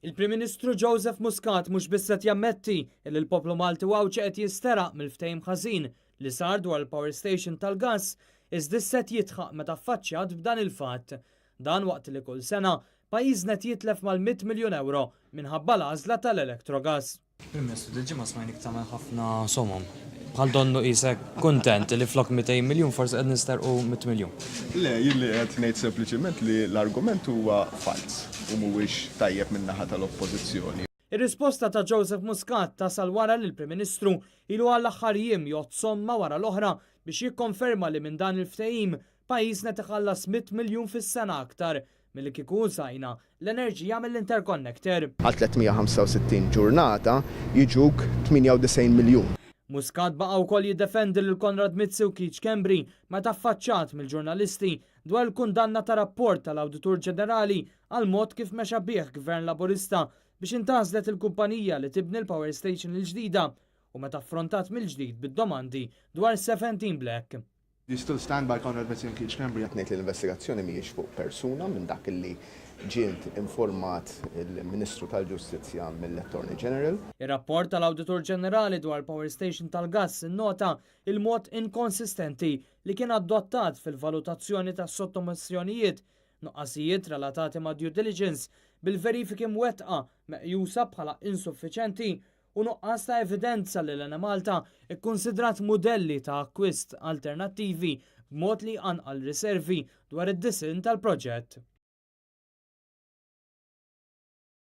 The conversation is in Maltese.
Il-Prim Ministru Joseph Muscat mhux biss qed jammetti li l-poplu Malti u Għawdxi qed jinsteraq mill-ftehim ħażin li sar dwar il-powerstation tal-gass iżda issa jidħaq meta ffaċċjat b'dan il-fatt. Dan waqt li kull sena pajjiżna jitlef mal-100 miljun euro minħabba l-għażla tal-elettrogass. Prim Ministru, diġi smajnik tagħmel ħafna somom. Bħal donnu isek kuntent li flok 200 miljun forsi qed nistarqu 100 miljun. Le, jilli qed ngħid sempliċement li l-argument huwa fals u mhuwiex tajjeb min-naħa tal-oppożizzjoni. Ir-risposta ta' Joseph Muscat tasal wara li l-Prim Ministru ilu għall-aħħar jiem jgħod somma wara l-oħra biex jikkonferma li minn dan il-ftehim pajjiżna tiħallas 100 miljun fis-sena aktar milli kieku użajna l-enerġija mill-interconnector. Għal 365 ġurnata jiġuk 98 miljun. Muscat baqa' wkoll jiddefendi lil Konrad Mizzi u Keith Kembri meta ffaċċjat mill-ġurnalisti dwar il-kundanna ta' rapport tal-Awditur Ġenerali għal mod kif mexa bih Gvern Laburista biex intażlet il-kumpanija li tibni l-powerstation il-ġdida u meta affrontat mill-ġdid bid-domandi dwar 17 Black. You still stand by Konrad Mizzi and Keith Kembri? Ngħid li l-investigazzjoni mhijiex fuq persuna minn dak li ġiet informat il-Ministru tal-Ġustizzja mill-Attorney General. Ir-rapport tal-Awditur Ġenerali dwar powerstation tal-gass innota il-mod inkonsistenti li kien adottat fil-valutazzjoni tas sottomissjonijiet, nuqqasijiet relatati ma' due diligence bil-verifiki mwettqa meqjusa bħala insuffiċenti u nuqqas ta' evidenza li l-Malta ikkunsidrat modelli ta' akkwist alternattivi b'mod li anqal riservi dwar id-disin tal-proġett.